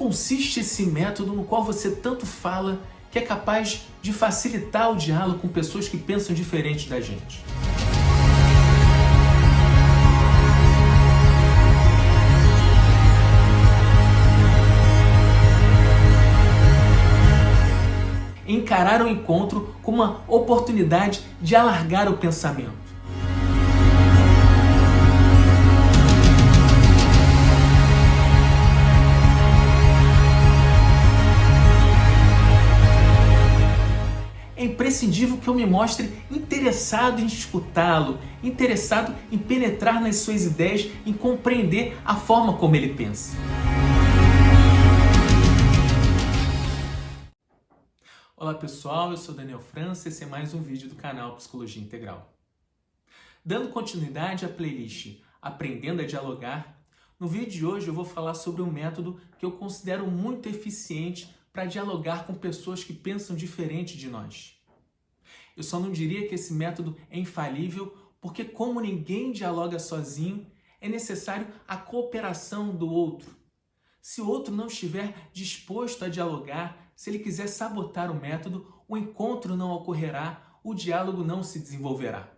consiste esse método no qual você tanto fala que é capaz de facilitar o diálogo com pessoas que pensam diferente da gente? Encarar o encontro como uma oportunidade de alargar o pensamento. É imprescindível que eu me mostre interessado em escutá-lo, interessado em penetrar nas suas ideias, em compreender a forma como ele pensa. Olá pessoal, eu sou Daniel França e esse é mais um vídeo do canal Psicologia Integral. Dando continuidade à playlist Aprendendo a Dialogar, no vídeo de hoje eu vou falar sobre um método que eu considero muito eficiente para dialogar com pessoas que pensam diferente de nós. Eu só não diria que esse método é infalível, porque como ninguém dialoga sozinho, é necessário a cooperação do outro. Se o outro não estiver disposto a dialogar, se ele quiser sabotar o método, o encontro não ocorrerá, o diálogo não se desenvolverá.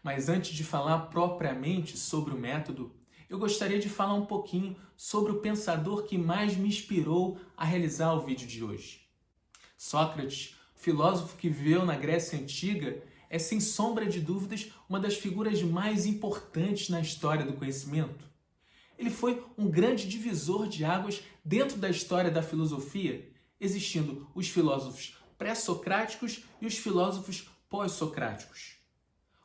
Mas antes de falar propriamente sobre o método, eu gostaria de falar um pouquinho sobre o pensador que mais me inspirou a realizar o vídeo de hoje. Sócrates, filósofo que viveu na Grécia Antiga, é sem sombra de dúvidas uma das figuras mais importantes na história do conhecimento. Ele foi um grande divisor de águas dentro da história da filosofia, existindo os filósofos pré-socráticos e os filósofos pós-socráticos.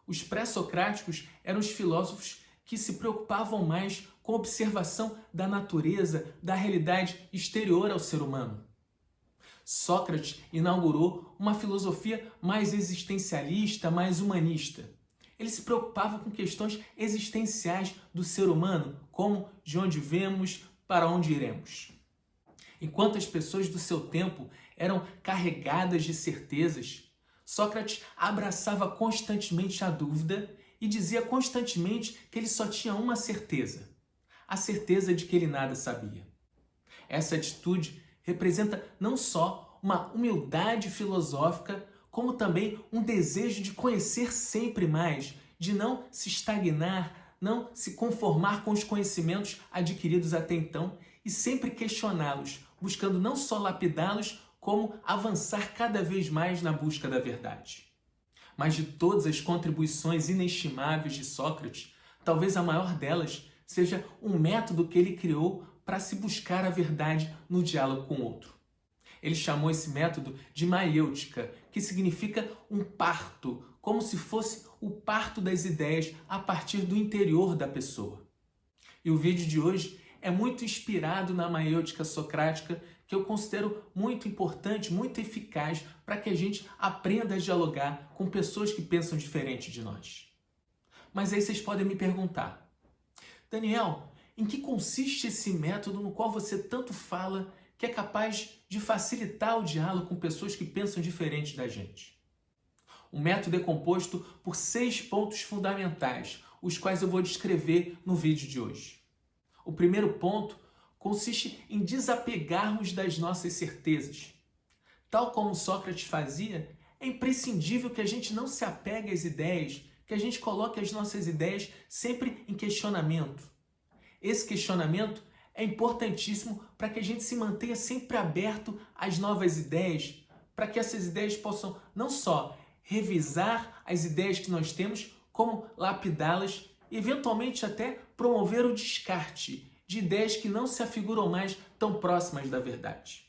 Os pré-socráticos eram os filósofos que se preocupavam mais com a observação da natureza, da realidade exterior ao ser humano. Sócrates inaugurou uma filosofia mais existencialista, mais humanista. Ele se preocupava com questões existenciais do ser humano, como de onde vemos, para onde iremos. Enquanto as pessoas do seu tempo eram carregadas de certezas, Sócrates abraçava constantemente a dúvida e dizia constantemente que ele só tinha uma certeza: a certeza de que ele nada sabia. Essa atitude representa não só uma humildade filosófica, como também um desejo de conhecer sempre mais, de não se estagnar, não se conformar com os conhecimentos adquiridos até então e sempre questioná-los, buscando não só lapidá-los, como avançar cada vez mais na busca da verdade. Mas de todas as contribuições inestimáveis de Sócrates, talvez a maior delas seja um método que ele criou para se buscar a verdade no diálogo com o outro. Ele chamou esse método de maiêutica, que significa um parto, como se fosse o parto das ideias a partir do interior da pessoa. E o vídeo de hoje é muito inspirado na maiêutica socrática, que eu considero muito importante, muito eficaz para que a gente aprenda a dialogar com pessoas que pensam diferente de nós. Mas aí vocês podem me perguntar: Daniel, em que consiste esse método no qual você tanto fala que é capaz de facilitar o diálogo com pessoas que pensam diferente da gente? O método é composto por 6 pontos fundamentais, os quais eu vou descrever no vídeo de hoje. O primeiro ponto consiste em desapegarmos das nossas certezas. Tal como Sócrates fazia, é imprescindível que a gente não se apegue às ideias, que a gente coloque as nossas ideias sempre em questionamento. Esse questionamento é importantíssimo para que a gente se mantenha sempre aberto às novas ideias, para que essas ideias possam não só revisar as ideias que nós temos, como lapidá-las e eventualmente até promover o descarte de ideias que não se afiguram mais tão próximas da verdade.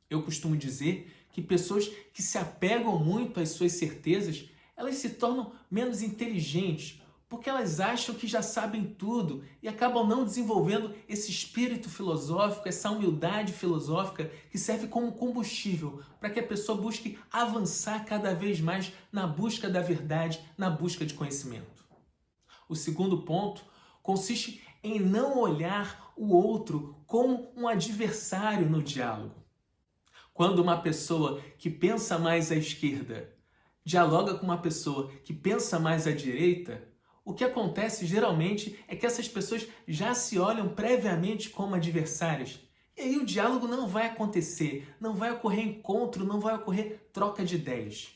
Eu costumo dizer que pessoas que se apegam muito às suas certezas, elas se tornam menos inteligentes, porque elas acham que já sabem tudo e acabam não desenvolvendo esse espírito filosófico, essa humildade filosófica que serve como combustível para que a pessoa busque avançar cada vez mais na busca da verdade, na busca de conhecimento. O segundo ponto consiste em não olhar o outro como um adversário no diálogo. Quando uma pessoa que pensa mais à esquerda dialoga com uma pessoa que pensa mais à direita, o que acontece geralmente é que essas pessoas já se olham previamente como adversárias E aí o diálogo não vai acontecer, não vai ocorrer encontro, não vai ocorrer troca de ideias.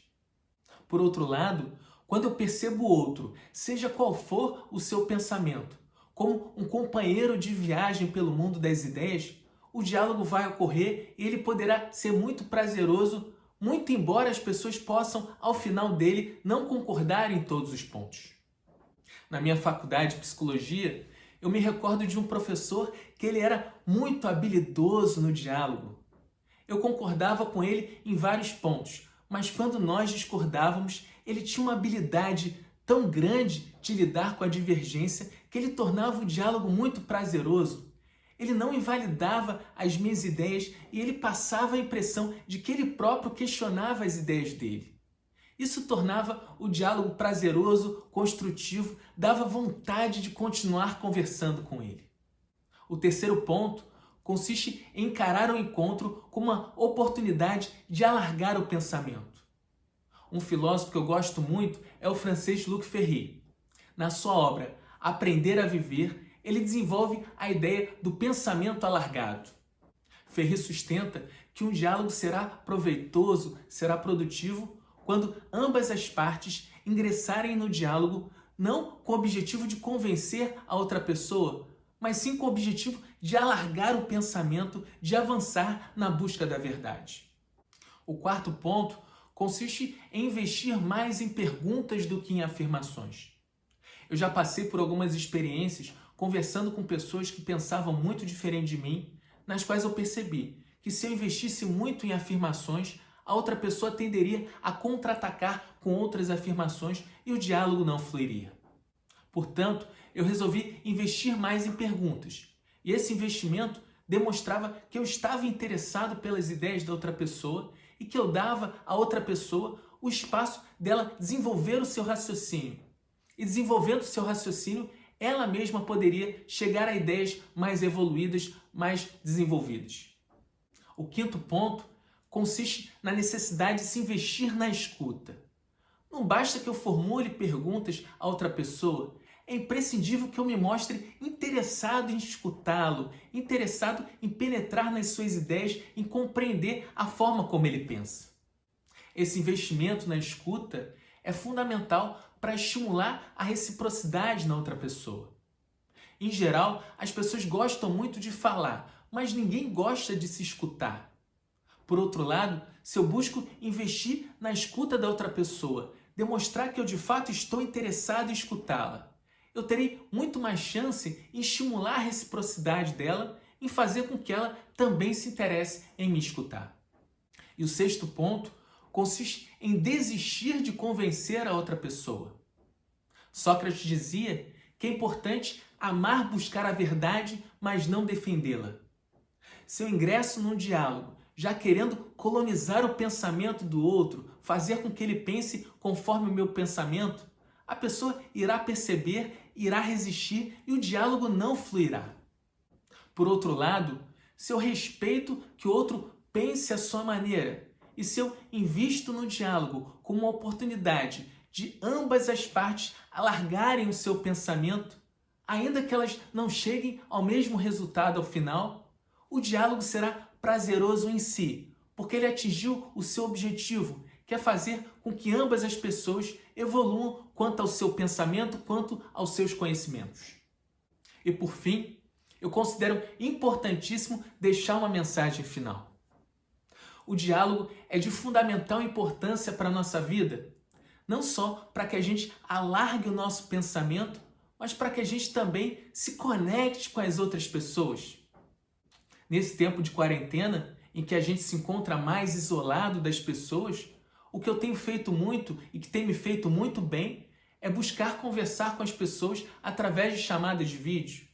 Por outro lado, quando eu percebo o outro, seja qual for o seu pensamento, como um companheiro de viagem pelo mundo das ideias, o diálogo vai ocorrer e ele poderá ser muito prazeroso, muito embora as pessoas possam, ao final dele, não concordar em todos os pontos. Na minha faculdade de psicologia, eu me recordo de um professor que ele era muito habilidoso no diálogo. Eu concordava com ele em vários pontos, mas quando nós discordávamos, ele tinha uma habilidade tão grande de lidar com a divergência que ele tornava o diálogo muito prazeroso. Ele não invalidava as minhas ideias e ele passava a impressão de que ele próprio questionava as ideias dele. Isso tornava o diálogo prazeroso, construtivo, dava vontade de continuar conversando com ele. O terceiro ponto consiste em encarar o encontro como uma oportunidade de alargar o pensamento. Um filósofo que eu gosto muito é o francês Luc Ferry. Na sua obra Aprender a Viver, ele desenvolve a ideia do pensamento alargado. Ferry sustenta que um diálogo será proveitoso, será produtivo, quando ambas as partes ingressarem no diálogo não com o objetivo de convencer a outra pessoa, mas sim com o objetivo de alargar o pensamento, de avançar na busca da verdade. O quarto ponto consiste em investir mais em perguntas do que em afirmações. Eu já passei por algumas experiências conversando com pessoas que pensavam muito diferente de mim, nas quais eu percebi que se eu investisse muito em afirmações, a outra pessoa tenderia a contra-atacar com outras afirmações e o diálogo não fluiria. Portanto, eu resolvi investir mais em perguntas. E esse investimento demonstrava que eu estava interessado pelas ideias da outra pessoa e que eu dava à outra pessoa o espaço dela desenvolver o seu raciocínio. E desenvolvendo o seu raciocínio, ela mesma poderia chegar a ideias mais evoluídas, mais desenvolvidas. O quinto ponto consiste na necessidade de se investir na escuta. Não basta que eu formule perguntas a outra pessoa, é imprescindível que eu me mostre interessado em escutá-lo, interessado em penetrar nas suas ideias, em compreender a forma como ele pensa. Esse investimento na escuta é fundamental para estimular a reciprocidade na outra pessoa. Em geral, as pessoas gostam muito de falar, mas ninguém gosta de se escutar. Por outro lado, se eu busco investir na escuta da outra pessoa, demonstrar que eu de fato estou interessado em escutá-la, eu terei muito mais chance em estimular a reciprocidade dela, em fazer com que ela também se interesse em me escutar. E o sexto ponto consiste em desistir de convencer a outra pessoa. Sócrates dizia que é importante amar buscar a verdade, mas não defendê-la. Se eu ingresso num diálogo já querendo colonizar o pensamento do outro, fazer com que ele pense conforme o meu pensamento, a pessoa irá perceber, irá resistir e o diálogo não fluirá. Por outro lado, se eu respeito que o outro pense à sua maneira e se eu invisto no diálogo como uma oportunidade de ambas as partes alargarem o seu pensamento, ainda que elas não cheguem ao mesmo resultado ao final, o diálogo será prazeroso em si, porque ele atingiu o seu objetivo, que é fazer com que ambas as pessoas evoluam quanto ao seu pensamento, quanto aos seus conhecimentos. E por fim, eu considero importantíssimo deixar uma mensagem final. O diálogo é de fundamental importância para a nossa vida, não só para que a gente alargue o nosso pensamento, mas para que a gente também se conecte com as outras pessoas. Nesse tempo de quarentena, em que a gente se encontra mais isolado das pessoas, o que eu tenho feito muito e que tem me feito muito bem é buscar conversar com as pessoas através de chamadas de vídeo.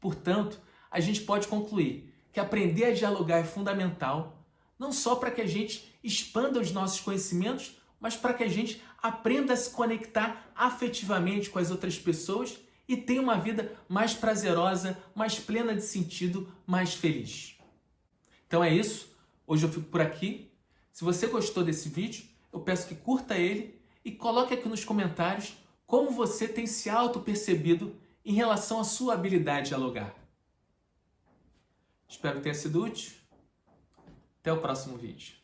Portanto, a gente pode concluir que aprender a dialogar é fundamental, não só para que a gente expanda os nossos conhecimentos, mas para que a gente aprenda a se conectar afetivamente com as outras pessoas e tenha uma vida mais prazerosa, mais plena de sentido, mais feliz. Então é isso. Hoje eu fico por aqui. Se você gostou desse vídeo, eu peço que curta ele e coloque aqui nos comentários como você tem se auto-percebido em relação à sua habilidade de dialogar. Espero que tenha sido útil. Até o próximo vídeo.